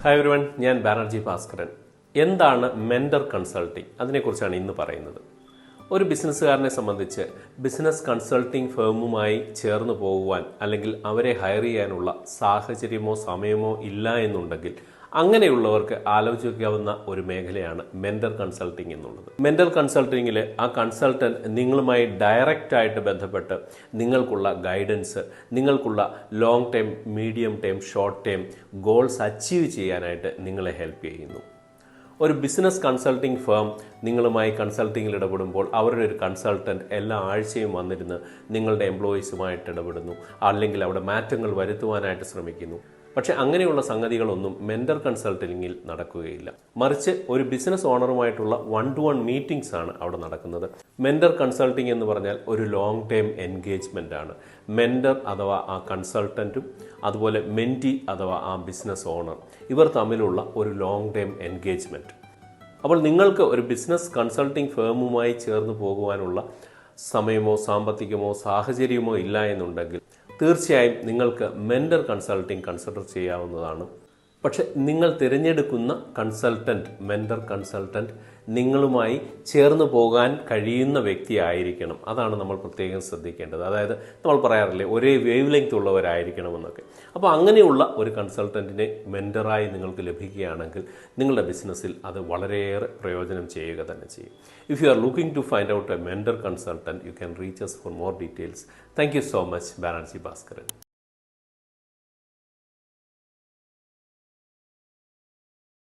Hi everyone, ഞാൻ ബാനർജി ഭാസ്കരൻ. എന്താണ് mentor consulting? അതിനെക്കുറിച്ചാണ് ഇന്ന് പറയുന്നത്. ഒരു ബിസിനസ്സുകാരനെ സംബന്ധിച്ച് ബിസിനസ് കൺസൾട്ടിംഗ് ഫേമുമായി ചേർന്ന് പോകുവാൻ അല്ലെങ്കിൽ അവരെ ഹയർ ചെയ്യാനുള്ള സാഹചര്യമോ സമയമോ ഇല്ല എന്നുണ്ടെങ്കിൽ അങ്ങനെയുള്ളവർക്ക് ആലോചിക്കാവുന്ന ഒരു മേഖലയാണ് മെൻറ്റർ കൺസൾട്ടിംഗ് എന്നുള്ളത്. മെൻറ്റർ കൺസൾട്ടിങ്ങിൽ ആ കൺസൾട്ടൻറ്റ് നിങ്ങളുമായി ഡയറക്റ്റായിട്ട് ബന്ധപ്പെട്ട് നിങ്ങൾക്കുള്ള ഗൈഡൻസ്, നിങ്ങൾക്കുള്ള long time, medium time, short time goals achieve ചെയ്യാനായിട്ട് നിങ്ങളെ ഹെൽപ്പ് ചെയ്യുന്നു. ഒരു ബിസിനസ് കൺസൾട്ടിംഗ് ഫേം നിങ്ങളുമായി കൺസൾട്ടിങ്ങിൽ ഇടപെടുമ്പോൾ അവരുടെ ഒരു കൺസൾട്ടൻറ്റ് എല്ലാ ആഴ്ചയും വന്നിരുന്ന് നിങ്ങളുടെ എംപ്ലോയീസുമായിട്ട് ഇടപെടുന്നു, അല്ലെങ്കിൽ അവിടെ മാറ്റങ്ങൾ വരുത്തുവാനായിട്ട് ശ്രമിക്കുന്നു. പക്ഷേ അങ്ങനെയുള്ള സംഗതികളൊന്നും മെൻറ്റർ കൺസൾട്ടിങ്ങിൽ നടക്കുകയില്ല. മറിച്ച് ഒരു ബിസിനസ് ഓണറുമായിട്ടുള്ള 1-to-1 മീറ്റിംഗ്സ് ആണ് അവിടെ നടക്കുന്നത്. മെൻറ്റർ കൺസൾട്ടിംഗ് എന്ന് പറഞ്ഞാൽ ഒരു ലോങ് ടൈം എൻഗേജ്മെൻ്റ് ആണ്. മെൻറ്റർ അഥവാ ആ കൺസൾട്ടൻറ്റും അതുപോലെ മെൻറ്റി അഥവാ ആ ബിസിനസ് ഓണർ, ഇവർ തമ്മിലുള്ള ഒരു ലോങ് ടൈം എൻഗേജ്മെൻറ്റ്. അപ്പോൾ നിങ്ങൾക്ക് ഒരു ബിസിനസ് കൺസൾട്ടിംഗ് ഫേമുമായി ചേർന്ന് പോകുവാനുള്ള സമയമോ സാമ്പത്തികമോ സാഹചര്യമോ ഇല്ല എന്നുണ്ടെങ്കിൽ തീർച്ചയായും നിങ്ങൾക്ക് മെൻറ്റർ കൺസൾട്ടിംഗ് കൺസിഡർ ചെയ്യാവുന്നതാണ്. പക്ഷെ നിങ്ങൾ തിരഞ്ഞെടുക്കുന്ന കൺസൾട്ടൻറ്റ്, മെൻറ്റർ കൺസൾട്ടൻറ്റ് നിങ്ങളുമായി ചേർന്ന് പോകാൻ കഴിയുന്ന വ്യക്തിയായിരിക്കണം. അതാണ് നമ്മൾ പ്രത്യേകം ശ്രദ്ധിക്കേണ്ടത്. അതായത് നമ്മൾ പറയാറില്ലേ, ഒരേ വേവ് ലെങ്ത് ഉള്ളവരായിരിക്കണമെന്നൊക്കെ. അപ്പോൾ അങ്ങനെയുള്ള ഒരു കൺസൾട്ടൻറ്റിനെ മെൻറ്ററായി നിങ്ങൾക്ക് ലഭിക്കുകയാണെങ്കിൽ നിങ്ങളുടെ ബിസിനസ്സിൽ അത് വളരെയേറെ പ്രയോജനം ചെയ്യുക തന്നെ ചെയ്യും. If you are looking to find out a mentor consultant, you can reach us for more details. Thank you so much, Banerjee Bhaskaran.